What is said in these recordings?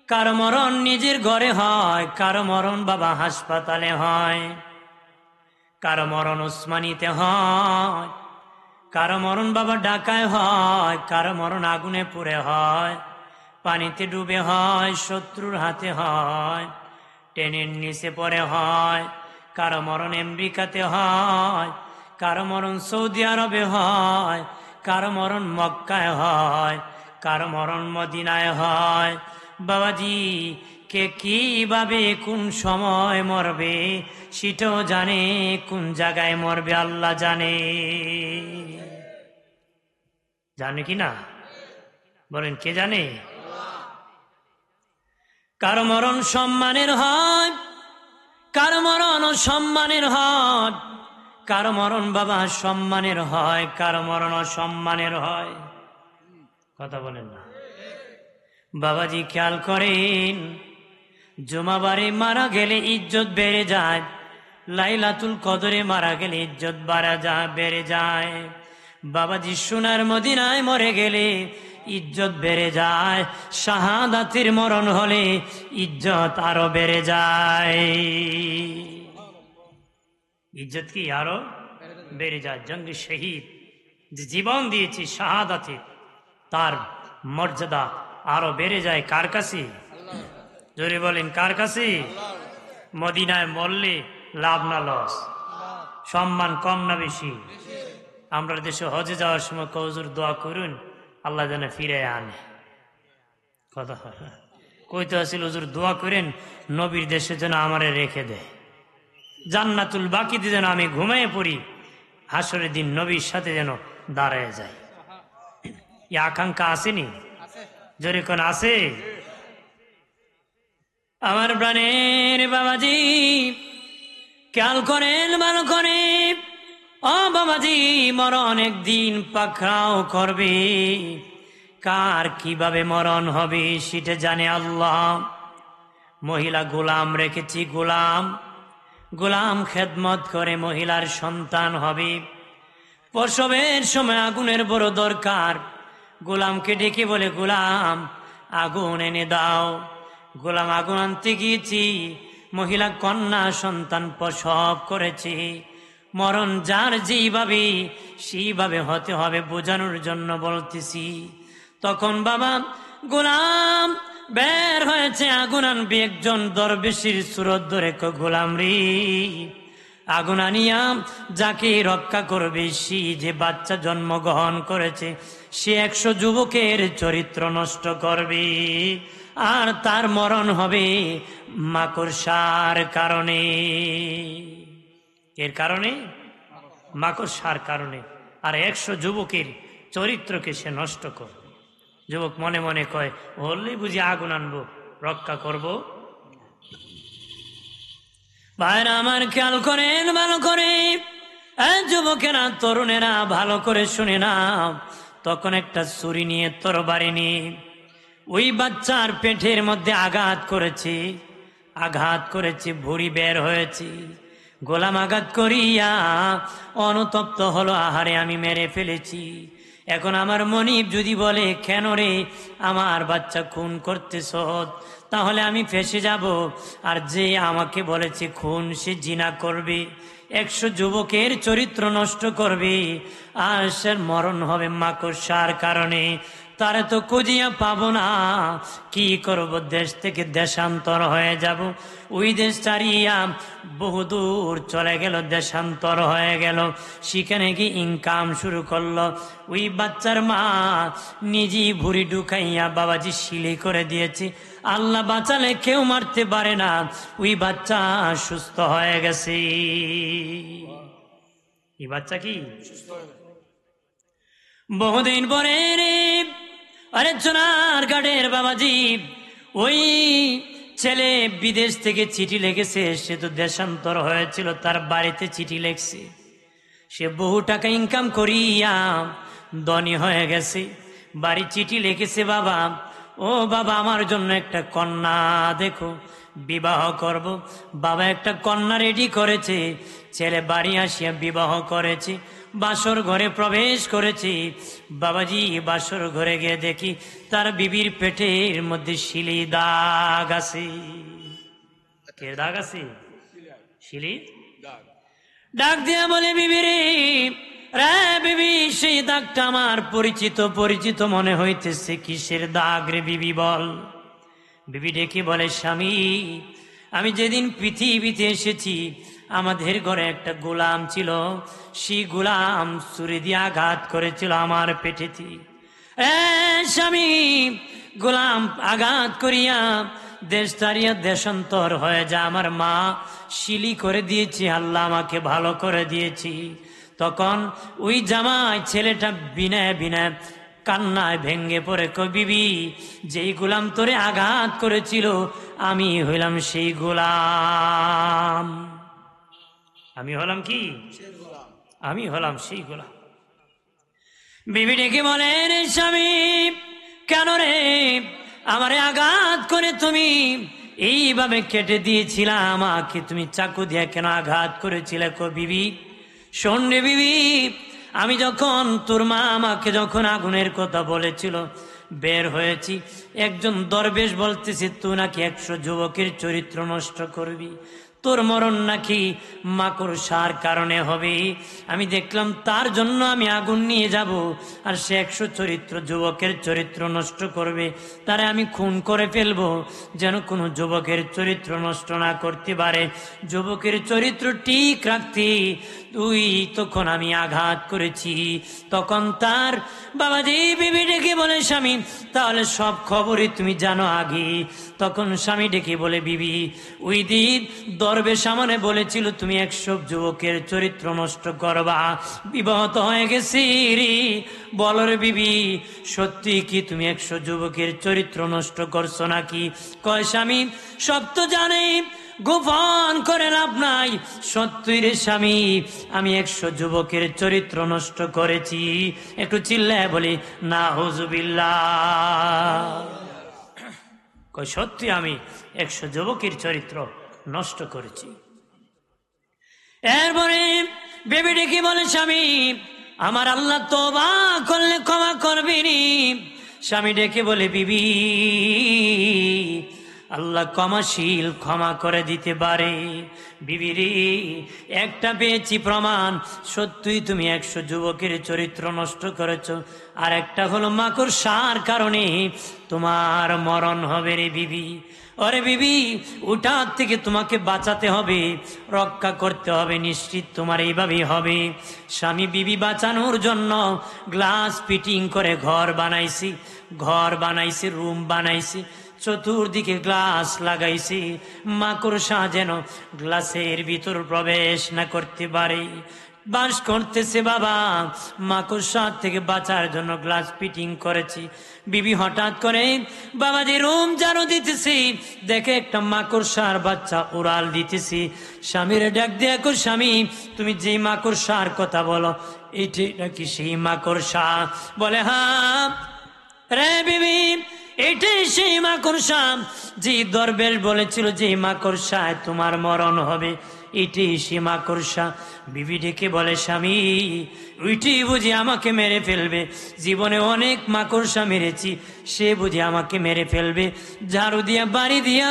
কারো মরণ নিজের ঘরে হয়, কারো মরণ বাবা হাসপাতালে হয়, কারো মরণ উসমানীতে হয়, কারো মরণ বাবা ঢাকায় হয়, কারো মরণ আগুনে পুড়ে হয়, পানিতে ডুবে হয়, শত্রুর হাতে হয়, ট্রেনের নিচে পড়ে হয়, কারো মরণ আমেরিকাতে হয়, কারো মরণ সৌদি আরবে হয়, কারো মরণ মক্কায় হয়, কারো মরণ মদিনায় হয়। বাবাজি, কে কিভাবে কোন সময় মরবে সেটাও জানে, কোন জায়গায় মরবে আল্লাহ জানে। জানে কি না বলেন, কে জানে? কারো মরণ সম্মানের হয়, কারো মরণ অসম্মানের হয়, কারো মরণ বাবা সম্মানের হয়, কারো মরণ অসম্মানের হয়। কথা বলেন না বাবাজি, খেয়াল করেন, জুমাবারে মারা গেলে ইজ্জত বেড়ে যায়, লাইলাতুল কদরে মারা গেলে ইজ্জত বেড়ে যায়। বাবাজি, সোনার মদিনায় মরে গেলে ইজ্জত বেড়ে যায়, শাহাদাতের মরণ হলে ইজ্জত আরো বেড়ে যায়। ইজ্জত কি আরো বেড়ে যায়। জঙ্গি শহীদ যে জীবন দিয়েছি শাহাদাতে, তার মর্যাদা আরো বেড়ে যায়। কার কাছে? জোরে বলেন, কার কাছে? মদিনায় মরলে লাভ না লস? সম্মান কম না বেশি? আমরা দেশে হজে যাওয়ার সময় হুজুর দোয়া করুন আল্লাহ যেন ফিরে আনে। কথা কইতে আসছিল, হুজুর দোয়া করেন নবীর দেশে যেন আমারে রেখে দেয়, জান্নাতুল বাকিতে যেন আমি ঘুমিয়ে পড়ি, হাসরের দিন নবীর সাথে যেন দাঁড়ায় যায়। এই আকাঙ্ক্ষা আসেনি? জোরে কোন আছে? আমার প্রাণের বাবাজি, খেয়াল করেন ভালো করে। ও বাবাজি, মরণ একদিন পাকড়াও করবে, কার কিভাবে মরণ হবে সেটা জানে আল্লাহ। মহিলা গোলাম রেখেছি, গোলাম খেদমত করে মহিলার সন্তান হবে। প্রসবের সময় আগুনের বড় দরকার, গোলামকে ডেকে বলে, গোলাম আগুন এনে দাও। গোলাম আগুন আনতে গিয়েছি, মহিলা কন্যা সন্তান প্রসব করেছে। মরণ যার যেইভাবে সেইভাবে হতে হবে বোঝানোর জন্য বলতেছি। তখন বাবা গোলাম বের হয়েছে, আগুন আনবে। একজন দরবেশির সুরত ধরে গোলাম রে, আগুন আনিয়া যাকে রক্ষা করবে, সে যে বাচ্চা জন্মগ্রহণ করেছে, সে 100 যুবকের চরিত্র নষ্ট করবে, আর তার মরণ হবে মাকড়সার কারণে। এর কারণে? মাকড়সার কারণে। আর 100 যুবকের চরিত্রকে সে নষ্ট করবে। যুবক মনে মনে কয়, বললেই বুঝি আগুন আনবো, রক্ষা করব। ভাইরা আমার, খেয়াল করেন ভালো করে, যুবকেরা তরুণেরা ভালো করে শুনে না। তখন একটা ছুরি নিয়ে, তরবারি নিয়ে ওই বাচ্চার পেটের মধ্যে আঘাত করেছে, ভুঁড়ি বের হয়েছে। গোলাম আঘাত করিয়া অনুতপ্ত হলো, আহারে আমি মেরে ফেলেছি। এখন আমার মনিব যদি বলে, কেন রে আমার বাচ্চা খুন করতেছ, তাহলে আমি ফেঁসে যাব। আর যে আমাকে বলেছে খুন, সে জিনা করবে, 100 যুবকের চরিত্র নষ্ট করবে, আর সে মরণ হবে মাকড়সার কারণে। তারা তো খুঁজিয়া পাবো না, কি করব? দেশ থেকে দেশান্তর হয়ে যাব। ওই দেশ ছাড়িয়া বহুদূর চলে গেল, দেশান্তর হয়ে গেল, সেখানে গিয়ে ইনকাম শুরু করলো। ওই বাচ্চার মা নিজেই ভুঁড়ি ঢুকাইয়া বাবাজি সিলি করে দিয়েছে। আল্লাহ বাঁচালে কেউ মারতে পারে না, ওই বাচ্চা সুস্থ হয়ে গেছে। এই বাচ্চা কি বহুদিন পরে রে, আরে সোনার গাড়ের বাবাজি, ওই ছেলে বিদেশ থেকে চিঠি লিখেছে। সে তো দেশান্তর হয়েছিল, তার বাড়িতে চিঠি লিখছে। সে বহু টাকা ইনকাম করিয়া ধনী হয়ে গেছে। বাড়ি চিঠি লিখেছে, বাবা ও বাবা, আমার জন্য একটা কন্যা দেখো, বিবাহ করব। বাবা একটা কন্যা রেডি করেছে। ছেলে বাড়ি আসিয়া বিবাহ করেছে। বাসর ঘরে প্রবেশ করেছি। বাবাজি বাসর ঘরে গিয়ে দেখি তার বিবির পেটের মধ্যে শিলি দাগ আছে। কে দাগ আছে? শিলি ডাক দিয়া বলে, বিবি রে, রে বিবি, সেই দাগটা আমার পরিচিত পরিচিত মনে হইতেছে। কিসের দাগ রে বিবি বল? বিবি ডেকে বলে, স্বামী, আমি যেদিন পৃথিবীতে এসেছি আমাদের ঘরে একটা গোলাম ছিল, সেই গোলাম ছুরি দিয়ে আঘাত করেছিল আমার পেটেতে। স্বামী, গোলাম আঘাত করিয়া দেশ তারিয়া দেশান্তর হয়ে যা আমার মা শিলি করে দিয়েছি, আল্লাহ আমাকে ভালো করে দিয়েছি। তখন ওই জামাই ছেলেটা বিনয় বিনয় কান্নায় ভেঙ্গে পড়ে কই, বিবি, যেই গোলাম তোরে আঘাত করেছিল আমি হইলাম সেই গোলাম। আমি হলাম কি? আমি হলাম সেই গোলাম। বিবি ডেকে বলে, রে স্বামী, কেন রে আমারে আঘাত করে তুমি এইভাবে কেটে দিয়েছিলা? আমাকে তুমি চাকু দিয়ে কেন আঘাত করেছিলে? কো বিবি, শোন রে বিবি, আমি যখন তোর মা আমাকে যখন আগুনের কথা বলেছিল বের হয়েছি, একজন দরবেশ বলতেছে তুই নাকি 100 যুবকের চরিত্র নষ্ট করবি, তোর মরণ নাকি মাকড়সার কারণে হবে। আমি দেখলাম তার জন্য আমি আগুন নিয়ে যাব, আর সে 100 চরিত্র যুবকের চরিত্র নষ্ট করবে, তারে আমি খুন করে ফেলবো, যেন কোনো যুবকের চরিত্র নষ্ট না করতে পারে। যুবকের চরিত্র ঠিক রাখতে তুই তখন আমি আঘাত করেছি। তখন তার বাবাজি বিবি ডেকে বলে, স্বামী, তাহলে সব খবরই তুমি জানো আগে। তখন স্বামী ডেকে বলে, বিবি, ওই দিন দরবেশ সামনে বলেছিল তুমি 100 যুবকের চরিত্র নষ্ট করবা, বিবাহত হয়ে গেছি রে। বলো রে বিবি, সত্যি কি তুমি 100 যুবকের চরিত্র নষ্ট করছো নাকি? কয়, স্বামী, সব তো জানি, গোপন করে লাভ নাই, সত্যি রে স্বামী, আমি 100 যুবকের চরিত্র নষ্ট করেছি। একটু চিল্লায় বলি নাউজুবিল্লাহ। কই, সত্যি আমি 100 যুবকের চরিত্র নষ্ট করেছি। এরপরে বেবি ডেকে বলে, স্বামী, আমার আল্লাহ তওবা করলে ক্ষমা করবেনি। স্বামী ডেকে বলে, বিবি, আল্লাহ ক্ষমাশীল, ক্ষমা করে দিতে পারে। বিবি রে, একটা পেয়েছি প্রমাণ, সত্যই তুমি 100 যুবকের চরিত্র নষ্ট করেছো, আর একটা হলো মাকড়সার কারণে তোমার মরণ হবে রে বিবি। ওরে বিবি, ওটার থেকে তোমাকে বাঁচাতে হবে, রক্ষা করতে হবে, নিশ্চিত তোমার এইভাবেই হবে। স্বামী বিবি বাঁচানোর জন্য গ্লাস ফিটিং করে ঘর বানাইছি, রুম বানাইছি, চতুর্দিকে গ্লাস লাগাইছি, মাকড়সা যেন গ্লাসের ভিতর প্রবেশ না করতে পারে। বাস করতেছে বাবা, মাকড়সা থেকে বাঁচার জন্য গ্লাস ফিটিং করেছি। বিবি হঠাৎ করে বাবাজি রুম ঝাড়ু দিতেছি, দেখে একটা মাকড়সার বাচ্চা উড়াল দিতেছি। স্বামীর ডাক দিয়ে, স্বামী, তুমি যে মাকড়সার কথা বলো এটি নাকি সেই মাকড়সা? বলে, হ্যাঁ রে বিবি, এটাই সেই মাকড়সা যে দরবেশ বলেছিল যে মাকড়সায় তোমার মরণ হবে, এটাই সেই মাকড়সা। বিবি ডেকে বলে, স্বামী, ওইটি বুঝি আমাকে মেরে ফেলবে? জীবনে অনেক মাকড়সা মেরেছি, সে বুঝি আমাকে মেরে ফেলবে? ঝাড়ু দিয়া বাড়ি দিয়া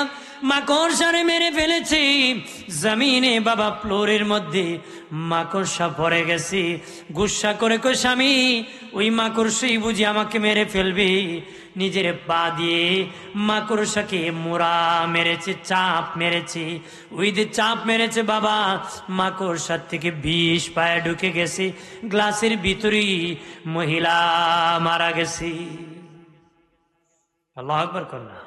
মাকড়সারে মেরে ফেলেছি। জমিনে বাবা ফ্লোরের মধ্যে মাকড়সা পড়ে গেছে। গুসা করে কই, স্বামী, ওই মাকড়সাই বুঝি আমাকে মেরে ফেলবে? নিজের পা দিয়ে মাকড়সাকে মোড়া মেরেছে, চাপ মেরেছে। ওই যে চাপ মেরেছে বাবা, মাকড়সার থেকে বিষ পায়ে ঢুকে গেছে, গ্লাসের ভিতরেই মহিলা মারা গেছে। আল্লাহু আকবার করনা।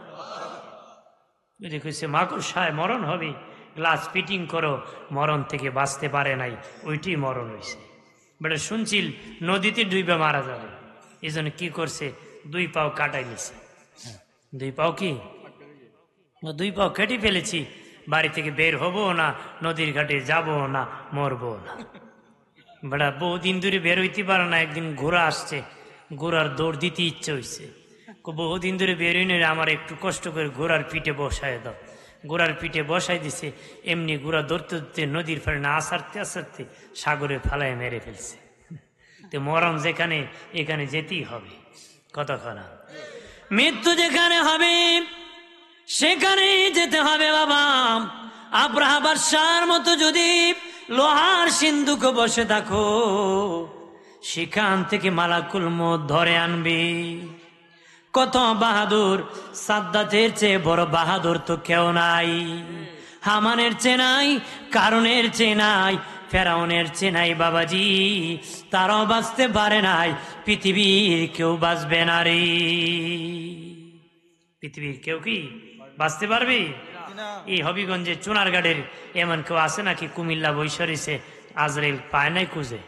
কইছে মাকড়সায় মরণ হবে, গ্লাস ফিটিং করো, মরণ থেকে বাঁচতে পারে নাই, ওইটি মরণ হয়েছে। বেটা শুনছিল নদীতে ডুইবে মারা যাবে, এই জন্য কি করছে, 2 পাও কাটাই নিছে। 2 পাও কি, 2 পাও কেটে ফেলেছি, বাড়ি থেকে বের হবো না, নদীর ঘাটে যাবো না, মরবো না। বেটা বহুদিন ধরে বের হইতে পারে না, একদিন ঘোড়া আসছে, ঘোড়ার দৌড় দিতে ইচ্ছে হয়েছে। বহুদিন ধরে বের হইনি, আমার একটু কষ্ট করে ঘোড়ার পিঠে বসায় দাও। ঘোড়ার পিঠে বসাই দিছে, এমনি ঘোড়া ধরতে ধরতে নদীর ফেলে না আসারতে আসারতে সাগরে ফালায় মেরে ফেলছে। তো মরণ যেখানে, এখানে যেতেই হবে, কতক্ষণ মৃত্যু যেখানে হবে সেখানেই যেতে হবে বাবা। আব্রাহা বাদশার মতো যদি লোহার সিন্ধুকে বসে থাকো, সেখান থেকে মালাকুল মউত ধরে আনবে। কত বাহাদুর, সাদ্দাতের চেয়ে বড় বাহাদুর তো কেউ নাই। হামানের চেয়ে নাই, কারণের চেয়ে নাই, ফেরাউনের চেয়ে নাই বাবাজি। তারাও বাঁচতে পারে নাই, পৃথিবীর কেউ বাঁচবে না রে। পৃথিবীর কেউ কি বাঁচতে পারবে? এই হবিগঞ্জে চুনারগাড়ের এমন কেউ আছে নাকি কুমিল্লা বৈশরিসে আজরাইল পায় নাই খুঁজে?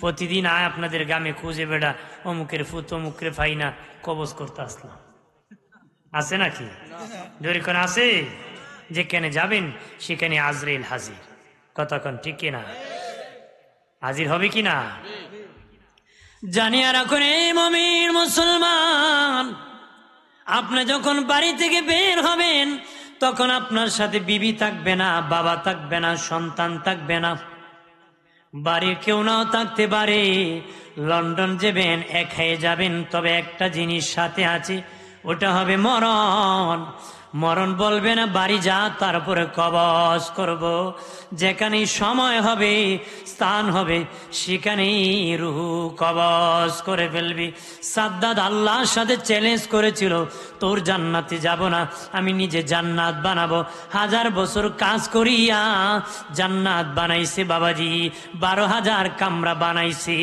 প্রতিদিন আয় আপনাদের গ্রামে খুঁজে বেড়া অমুকের ফুত অমুকের ফাইনা কবজ করতে আসলাম, আছে নাকি? যখন আছে, যেখানে যাবেন সেখানে আজরাইল হাজির, কতক্ষণ ঠিক কিনা? হাজির হবে কিনা জানিয়া রাখুন এই মুমিন মুসলমান। আপনি যখন বাড়ি থেকে বের হবেন তখন আপনার সাথে বিবি থাকবে না, বাবা থাকবে না, সন্তান থাকবে না, বাড়ির কেউ নাও থাকতে পারে। লন্ডন যাবেন, একাই যাবেন, তবে একটা জিনিস সাথে আছে, ওটা হবে মরণ। মরণ বলবে না বাড়ি যা, তারপরে কবজ করব। যেখানেই সময় হবে, স্থান হবে, সেখানেই রুহ কবজ করে ফেলবি। সাদ্দাত আল্লাহর সাথে চ্যালেঞ্জ করেছিল, তোর জান্নাতে যাব না, আমি নিজে জান্নাত বানাবো। 1000 বছর কাজ করিয়া জান্নাত বানাইছে বাবাজি, 12,000 কামরা বানাইছে,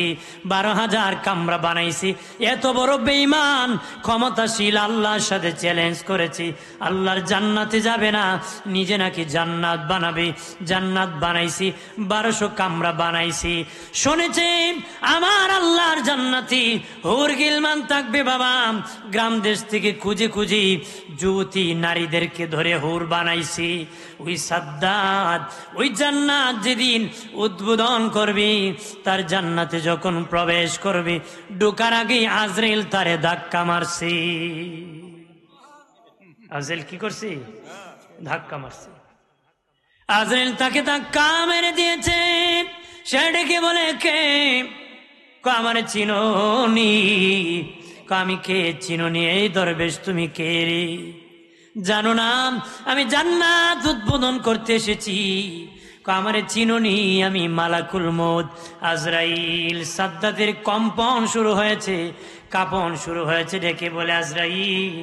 12,000 কামরা বানাইছে। এত বড় বেঈমান ক্ষমতাশীল আল্লাহর সাথে চ্যালেঞ্জ করেছি, আল্লাহর জান্নাতে যাবে না, নিজে নাকি জান্নাত বানাবে। জান্নাত বানাইছি, 1200 কামরা বানাইছি। শুনেছি আমার আল্লাহর জান্নাতি হুর গিলমান থাকবে বাবা। গ্রাম দেশ থেকে খুঁজে খুঁজে যুবতী নারীদেরকে ধরে হুর বানাইছি। ওই সাদ্দাত ওই জান্নাত যেদিন উদ্বোধন করবে, তার জান্নাতে যখন প্রবেশ করবে, ঢোকার আগে আজরাইল তারে ধাক্কা মারছে। আজরাইল কি করছে? ধাক্কা মারছে। আজরাইল তাকে ধাক্কা মেরে দিয়েছে। সে ডেকে বলে, কে? আমার চিনোনি। আমি কে? চিনোনি? এই দরবেশ তুমি কে রে? জানো না আমি জান্নাত উদ্বোধন করতে এসেছি। আমারে চিনোনি? আমি মালাকুল মউত আজরাইল। সাদ্দাতের কম্পন শুরু হয়েছে, কাঁপন শুরু হয়েছে। ডেকে বলে, আজরাইল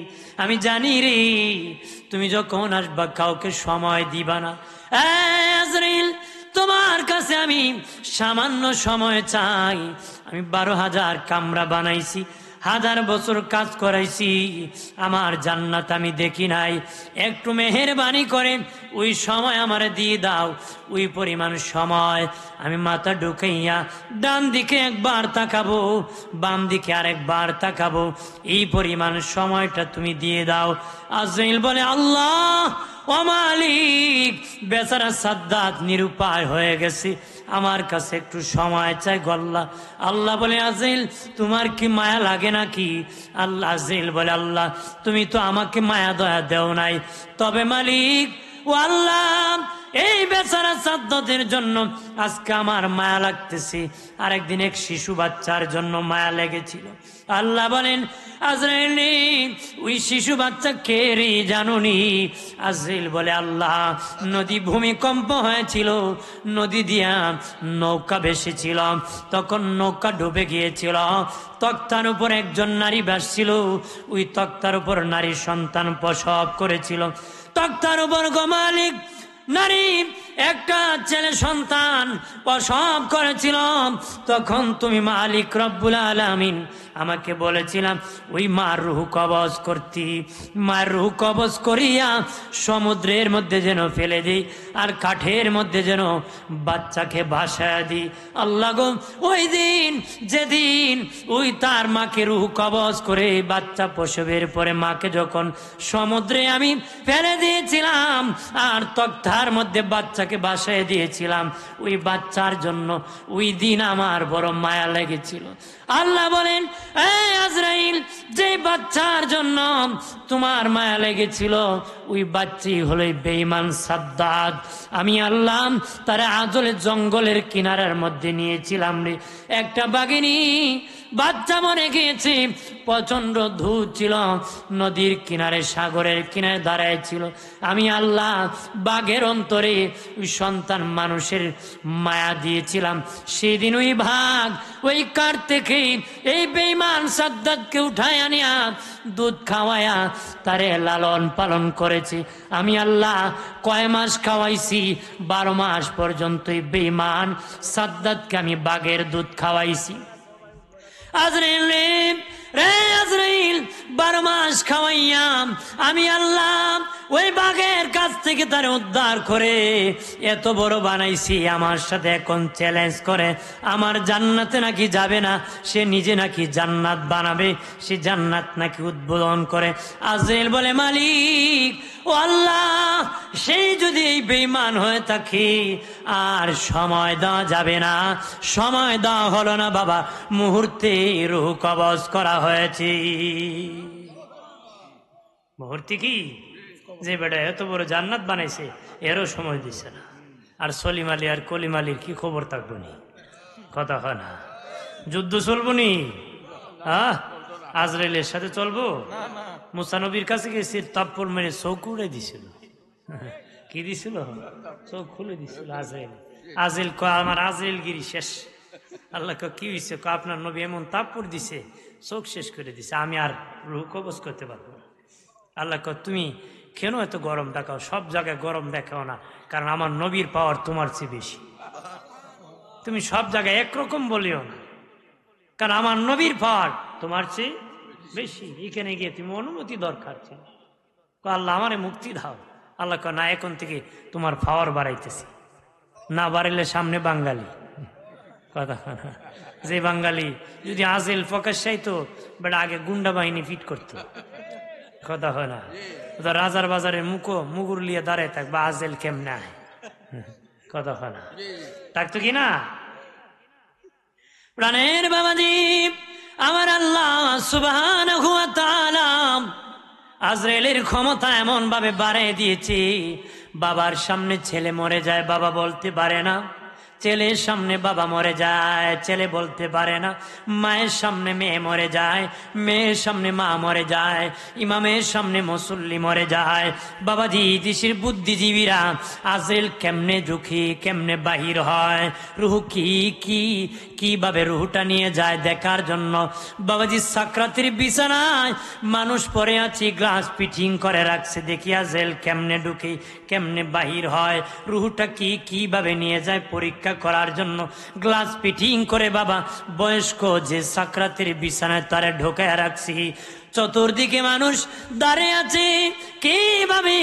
আমি জানি রে, তুমি যখন আসবা কাউকে সময় দিবা না। আজরাইল তোমার কাছে আমি সামান্য সময় চাই। আমি 12,000 কামরা বানাইছি, 1000 বছর কাজ করাইছি, আমার জান্নাত আমি দেখি নাই। একটু মেহেরবানি করে ওই সময় আমার দিয়ে দাও। ওই পরিমাণ সময় আমি মাথা ঢুকাইয়া ডান দিকে একবার তাকাবো, বাম দিকে আরেকবার তাকাবো, এই পরিমাণ সময়টা তুমি দিয়ে দাও। আজরাইল বলে, আল্লাহ ও মালিক, বেচারা সাদ্দাত নিরুপায় হয়ে গেছে, আমার কাছে একটু সময় চাই গল্লা। আল্লাহ বলে, আজরাইল তোমার কি মায়া লাগে নাকি? আল্লাহ আজরাইল বলে, আল্লাহ তুমি তো আমাকে মায়া দয়া দেও নাই, তবে মালিক ও আল্লাহ এই বেচারা সাদ্দাতের জন্য আজকে আমার মায়া লাগতেছে। আরেকদিন এক শিশু বাচ্চার জন্য মায়া লেগেছিল। আল্লাহ বলেন, আজরাইল ওই শিশু বাচ্চা কে রে জানুনি? আজরাইল বলে, আল্লাহ নদী ভূমিকম্প হয়েছিল, নদী দিয়া নৌকা ভেসেছিল, তখন নৌকা ডুবে গিয়েছিল। তক্তার উপর একজন নারী ভাসছিল, ওই তক্তার উপর নারী সন্তান প্রসব করেছিল। তক্তার উপর গো মালিক নারী একটা ছেলে সন্তান প্রসব করেছিল। তখন তুমি মালিক রব্বুল আলামিন আমাকে বলেছিলাম ওই মার রুহ কবজ করতি। মার রুহ কবজ করিয়া সমুদ্রের মধ্যে যেন ফেলে দিই, আর কাঠের মধ্যে যেন বাচ্চাকে ভাসায় দিই। আল্লাহ গো, ওই দিন যেদিন ওই তার মাকে রুহ কবজ করে বাচ্চা প্রসবের পরে মাকে যখন সমুদ্রে আমি ফেলে দিয়েছিলাম আর তক্তার মধ্যে বাচ্চাকে ভাসায় দিয়েছিলাম, ওই বাচ্চার জন্য ওই দিন আমার বড় মায়া লেগেছিল। আল্লাহ বলেন, এই আজরাইল, যে বাচ্চার জন্য তোমার মায়া লেগেছিল ওই বাচ্চি হলো বেঈমান সাদ্দাত। আমি আল্লাহ তারা আজলে জঙ্গলের কিনারার মধ্যে নিয়েছিলাম রে। একটা বাঘিনী বাচ্চা মরে গিয়েছে, প্রচন্ড ধূপ ছিল, নদীর কিনারে সাগরের কিনারে দাঁড়ায় ছিল। আমি আল্লাহ বাঘের অন্তরে ওই সন্তান মানুষের মায়া দিয়েছিলাম। সেদিন ওই ভাগ ওই কার থেকে এই বেঈমান সাদ্দাতকে উঠায় আনিয়া দুধ খাওয়ায়া তারে লালন পালন করেছে। আমি আল্লাহ কয় মাস খাওয়াইছি? 12 মাস পর্যন্ত এই বেঈমান সাদ্দাতকে আমি বাঘের দুধ খাওয়াইছি। আজরাইল রে আজরাইল, 12 মাস খাওয়াইয়াম আমি আল্লাহ ওই বাঘের কাছ থেকে তার উদ্ধার করে এত বড় বানাইছি। আমার সাথে এখন চ্যালেঞ্জ করে আমার জান্নাতে নাকি যাবে না, সে নিজে নাকি জান্নাত বানাবে, সে জান্নাত নাকি উদ্বোধন করে। আজরাইল বলে, মালিক ও আল্লাহ, সেই যদি এই বেঈমান হয়ে থাকে আর সময় দেওয়া যাবে না। সময় দেওয়া হলো না বাবা, মুহূর্তে রূহ কবজ করা হয়েছে। মুহূর্তে কি যে বেটা এত বড় জান্নাত বানাইছে এরও সময় দিচ্ছে না। আর সলিম আলী আর কলিম আলীর কি খবর থাকবো নি? কথা হয় না, যুদ্ধ চলবো নি? আজরাইলের সাথে চলবো? মুসা নবীর কাছে গেছে, তাপ্পড় মেরে চোখ উড়ে দিছিল। কি দিছিল? চোখ খুলে দিছিল আজরাইল। আজরাইল কয় আমার আজরাইল গিরি শেষ। আল্লাহ কি হয়েছে? আপনার নবী এমন তাপ্পড় দিছে, চোখ শেষ করে দিছে, আমি আর রূহ কবজ করতে পারবো না। আল্লাহ তুমি কেন এত গরম দেখাও? সব জায়গায় গরম দেখাও না, কারণ আমার নবীর পাওয়ার তোমার চেয়ে বেশি। তুমি সব জায়গায় একরকম বলিও না, কারণ আমার নবীর পাওয়ার তোমার চেয়ে বেশি। এখানে গিয়ে তুমি অনুমতি দরকার ছিল। আল্লাহ আমারে মুক্তি দাও। আল্লাহ না, এখন থেকে তোমার পাওয়ার বাড়াইতেছি, না বাড়াইলে সামনে বাঙালি। কথা না, যে বাঙালি যদি আজেল প্রকাশ চাইতো বেটা আগে গুন্ডা বাহিনী ফিট করতো। কথা হয় না, রাজার বাজারে মুগুর লিয়ে দাঁড়ায় থাকবে, আজেল কেমনে আয়? কথা হয় না, থাকতো কি না? প্রাণের বাবাজি আমার আল্লাহ সুবহানাহু ওয়া তাআলা আজরাইলের ক্ষমতা এমন ভাবে বাড়িয়ে দিয়েছে, বাবার সামনে ছেলে মরে যায়, বাবা বলতে পারে না। ছেলের সামনে বাবা মরে যায়, ছেলে বলতে পারে না। মায়ের সামনে মেয়ে মরে যায়, মেয়ের সামনে মা মরে যায়, ইমামের সামনে মুসল্লি মরে যায়। বাবাজি দেশের বুদ্ধিজীবীরা আজরাইল কেমনে ঢুকি কেমনে বাহির হয়, রুহ কিভাবে রুহটা নিয়ে যায় দেখার জন্য বাবাজি সাকরাতের বিছানায় মানুষ পড়ে আছে, গ্লাস পিটিং করে রাখছে, দেখি আজরাইল কেমনে ঢুকি কেমনে বাহির হয়, রুহটা কিভাবে নিয়ে যায় পরীক্ষা করার জন্য গ্লাস ফিটিং করে বাবা বয়স্ক যে সাকরাতের বিছানায় তারে ঢোকায় রাখছি। চতুর্দিকে মানুষ দাঁড়িয়ে আছে, কিভাবে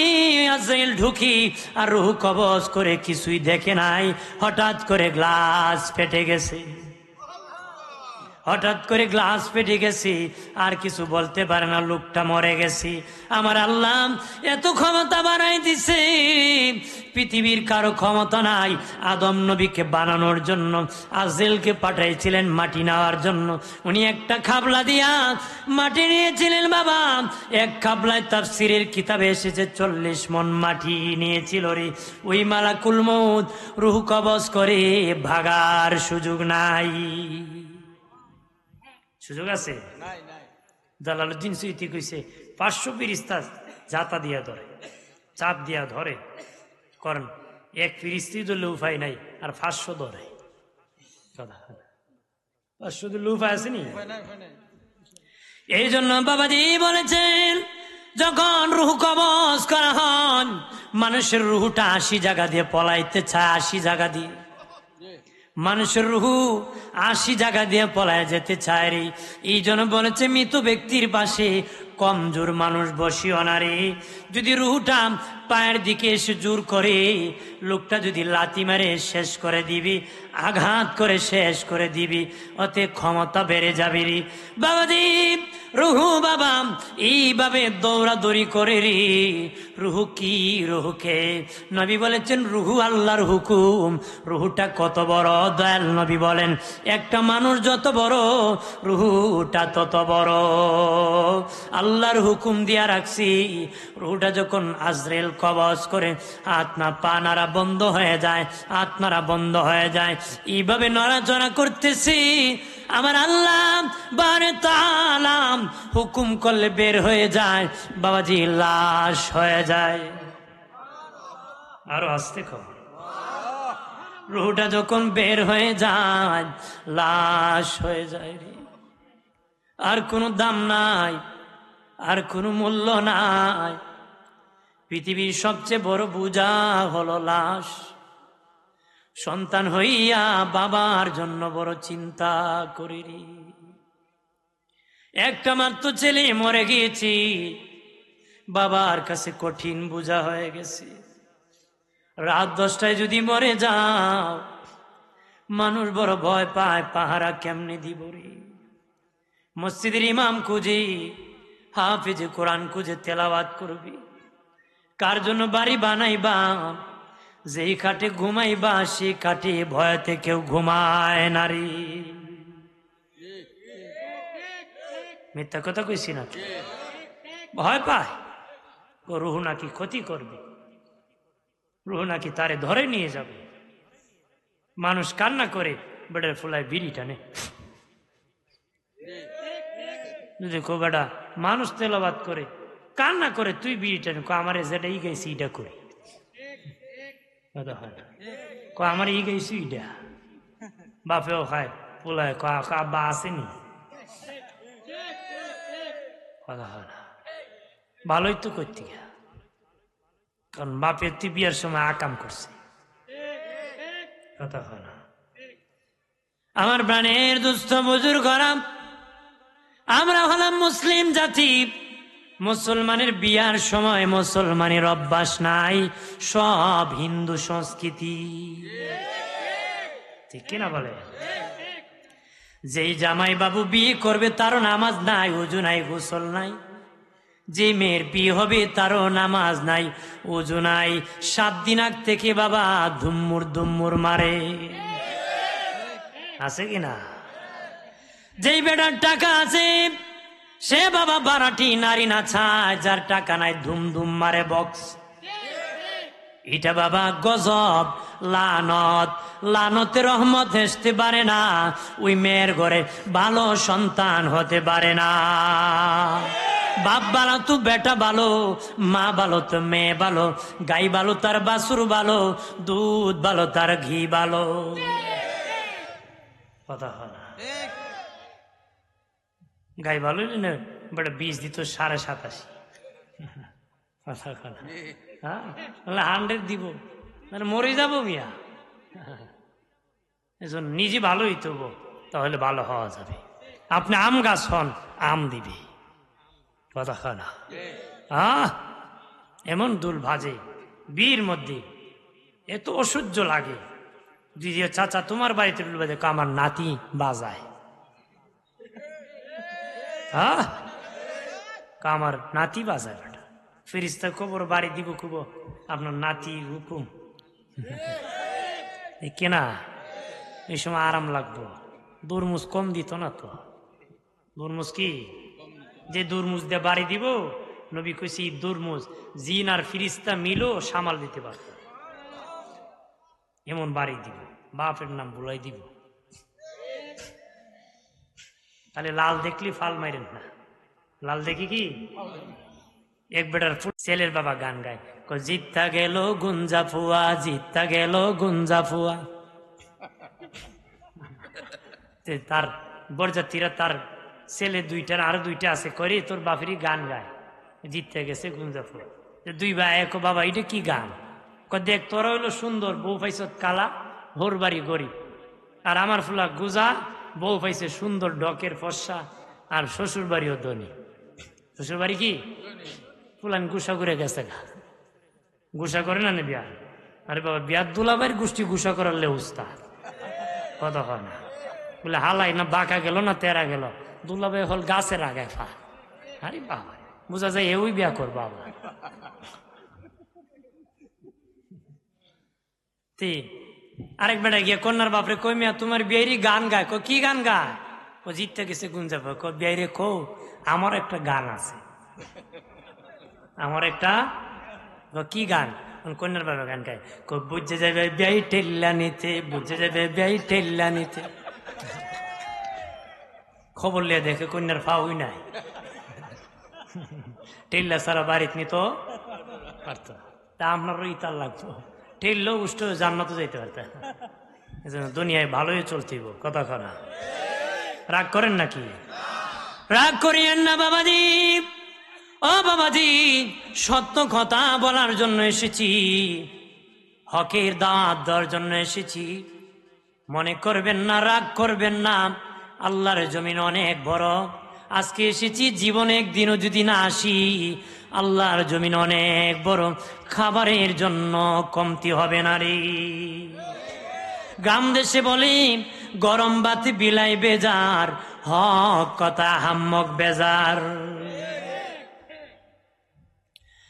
আজরাইল ঢুকি আর রূহ কবজ করে কিছুই দেখে নাই। হঠাৎ করে গ্লাস ফেটে গেছে, হঠাৎ করে গ্লাস ফেটে গেছে, আর কিছু বলতে পারে না, লোকটা মরে গেছে। আমার আল্লাহ এত ক্ষমতা বানাই দিছে, পৃথিবীর কারো ক্ষমতা নাই। আদম নবীকে বানানোর জন্য আজরাইলকে পাঠাইছিলেন মাটি নেওয়ার জন্য, উনি একটা খাবলা দিয়া মাটি নিয়েছিলেন বাবা। এক খাবলায় তাফসীরের কিতাবে এসেছে 40 মণ মাটি নিয়েছিল রে। ওই মালাকুল মউত রূহ কবজ করে ভাগার সুযোগ নাই। সুযোগ আছে? জালালউদ্দিন সুয়ুতী কইছে 500 ফেরেশতা জাতা দিয়া ধরে, চাপ দিয়া ধরে, কারণ এক ফেরেশতা ধরলে উপায় নাই, আর 500 ধরে। 500 ধরলে উপায় আসেনি। এই জন্য বাবাজি বলেছেন যখন রূহ কবজ করা হয় মানুষের রূহটা 80 জায়গা দিয়ে পলাইতে চায়, 80 জায়গা দিয়ে মানুষের রূহ 80 জায়গা দিয়ে পলায় যেতে চায় রে। এই জন্য বলেছে মৃত ব্যক্তির পাশে কমজোর মানুষ বসিও না রে। যদি রূহটা পায়ের দিকে এসে জোর করে, লোকটা যদি লাথি মারে শেষ করে দিবি, আঘাত করে শেষ করে দিবি, অতে ক্ষমতা বেড়ে যাবি রে বাবাজি। রুহু বাবা এইভাবে দৌড়াদৌড়ি করে রে। রুহু কি? রুহুকে নবী বলেছেন রুহু আল্লাহর হুকুম। রুহুটা কত বড় দয়াল নবী বলেন, একটা মানুষ যত বড় রুহুটা তত বড়। আল্লাহর হুকুম দিয়া রাখছি, রুহুটা যখন আজরাইল কবজ করে হাত না পা নাড়া বন্ধ হয়ে যায়, হাত নাড়া বন্ধ হয়ে যায়, এইভাবে নড়াচড়া করতেছি, আমার আল্লাহ বারে তাআলা হুকুম করলে বের হয়ে যায় বাবাজি, লাশ হয়ে যায়। আরো আসতে খবর, রুহটা যখন বের হয়ে যায় লাশ হয়ে যায় রে। আর কোনো দাম নাই, আর কোনো মূল্য নাই। পৃথিবীর সবচেয়ে বড় বোঝা হলো লাশ। সন্তান হইয়া বাবার জন্য বড় চিন্তা করি রে। একটা মাত্র ছেলে মরে গিয়েছি, বাবার কাছে কঠিন বোঝা হয়ে গেছে। রাত 10টায় যদি মরে যাও, মানুষ বড় ভয় পায়, পাহারা কেমনে দিব রে। মসজিদের ইমাম খুঁজি, হাফিজে কোরআন খুঁজে তেলাওয়াত করবি। কার জন্য বাড়ি বানাইবা, যেই খাটে ঘুমাইবা সেই খাটে ভয়তে কেউ ঘুমায় নারী। মিথ্যা কথা কইছি না? ভয় পায় ও রুহু নাকি ক্ষতি করবে, রুহু নাকি তারে ধরে নিয়ে যাবে। মানুষ কান্না করে বেটার ফুলায় বিড়ি টানে। যদি কো বেটা মানুষ তেলাওয়াত করে কান্না করে তুই বিড়ি টানে, আমার যেটা ই গেছি এটা করি, আমার ই গেছি ইটা। বাপেও খায়, পোলায় আব্বা আসেনি, কথা হয় না। ভালোই তো করতে গিয়া, কারণ বাপের তুই বিয়ার সময় আকাম করছে, কথা হয় না। আমার প্রাণের দুস্থ বুজুর্গ গরাম, আমরা হলাম মুসলিম জাতি। মুসলমানের বিয়ার সময় মুসলমানের অভ্যাস নাই, সব হিন্দু সংস্কৃতি, ঠিক কিনা বলে? যেই জামাই বাবু বিয়ে করবে তারও নামাজ নাই, ওযু নাই, গোসল নাই। যে মেয়ের বিয়ে হবে তারও নামাজ নাই, ওযু নাই। 7 দিন আগ থেকে বাবা ধুম্মুর ধুম্মুর মারে, আছে কিনা? যেই বেটার টাকা আছে সে বাবা বারাটি নারী না ছায়, যার টাকা নাই ধুম ধুম মারে বক্স। এটা বাবা গজব, লানত। লানতে রহমত হেসতে পারে না, ওই মেয়ের ঘরে ভালো সন্তান হতে পারে না। বাপ ভালো তো বেটা ভালো, মা ভালো তো মেয়ে ভালো, গাই ভালো তার বাছুর ভালো, দুধ ভালো তার ঘি ভালো, কথা হয় না? গাই ভালো না বেটা বীজ দিত 87.5, কথা হয় না? হ্যাঁ 100 দিব, মরে যাবো মিয়া। এজন্য নিজে ভালো হইতে হবো, তাহলে ভালো হওয়া যাবে। আপনি আম গাছ হন, আম দিবি, কথা হয় না? এমন দুল ভাজে বীর মধ্যে, এত অসহ্য লাগে। দিদি চাচা তোমার বাড়িতে দুল বাজে, আমার নাতি বাজায়, আমার নাতি বাজায়। বেটা ফেরিস্তা কবর বাড়ি দিব খুব, আপনার নাতি হুকুম কেনা। এই সময় আরাম লাগবো। দুরমুজ কম দিত না তো, দুরমুজ কি যে দুরমুজ দিয়ে বাড়ি দিব, নবী কইছি দুরমুজ জিন আর ফিরিস্তা মিলো সামাল দিতে পারত, এমন বাড়ি দিব। বাপের নাম ভুলাই দিব। তাহলে লাল দেখলি ফাল মাইরেন না, লাল দেখি কি এক বেটার ছেলের বাবা গান গায়, জিত্তা গেল গুঞ্জা ফুয়া, জিত্তা গেল গুঞ্জা ফুয়া। তার বরযাত্রীরা তার ছেলে 2টার আরো 2টা আছে করে তোর বাপেরই গান গায়, জিততে গেছে গুঞ্জা ফুয়া। 2 ভাই এক, বাবা এটা কি গান? দেখ তোরা হইলো সুন্দর, বউ পাইছ কালা, হোর বাড়ি গরিব। আর আমার ফুলা গুজা, বউ পাইছে সুন্দর ডকের ফর্সা, আর শ্বশুর বাড়িও ধনী। শ্বশুর বাড়ি কি ফুলান গুসা করে গেছে, গুসা করে না বিয়া। আরে বাবা বিয়ার দুলাবাইয়ের গোষ্ঠী গুসা করালে উস্তাদ, কত হয় না বলে হালাই না বাঁকা গেল না তেরা গেল, দুলাভাই হল গাছের আগায় ফা। আরে বাবা, বুঝা যায় এওই বিয়া করবো আবার। আরেক বেটা গিয়ে কন্যার বাপরে কই মিয়া তোমার বিয়ারি গান গায়, কি গান গায়? ও জিততে গেছে গুঞ্জা বিয়াইরে কো আমার একটা গান আছে, আমার একটা কি গান? কন্যার বাবা গান গায়, বুঝে যাবে বিয়াই টেল্লা নিতে, বুঝে যাবে বিয়াই টেল্লা নিতে। খবর লিয়ে দেখে কন্যার ফাউই নাই, টেল্লা সারা বাড়িতে নিত পারত। তা আপনারও ইতার লাগতো, টেললেও উষ্ট জান্নাতে যাইতে পারতেন। এজন্য দুনিয়ায় ভালোই চলতিব, কথা করা। রাগ করেন নাকি? রাগ করিয়েন না বাবাজি। ও বাবাজি, সত্য কথা বলার জন্য এসেছি, হকের দাওয়াত দেওয়ার জন্য এসেছি। মনে করবেন না, রাগ করবেন না, আল্লাহর জমিন অনেক বড়। আজকে এসেছি, জীবনে একদিনও যদি না আসি, আল্লাহর জমিন অনেক বড়, খাবারের জন্য কমতি হবে না রে। গ্রাম দেশে বলি গরম বাতি বিলাই বেজার, হক কথা হাম্মক বেজার।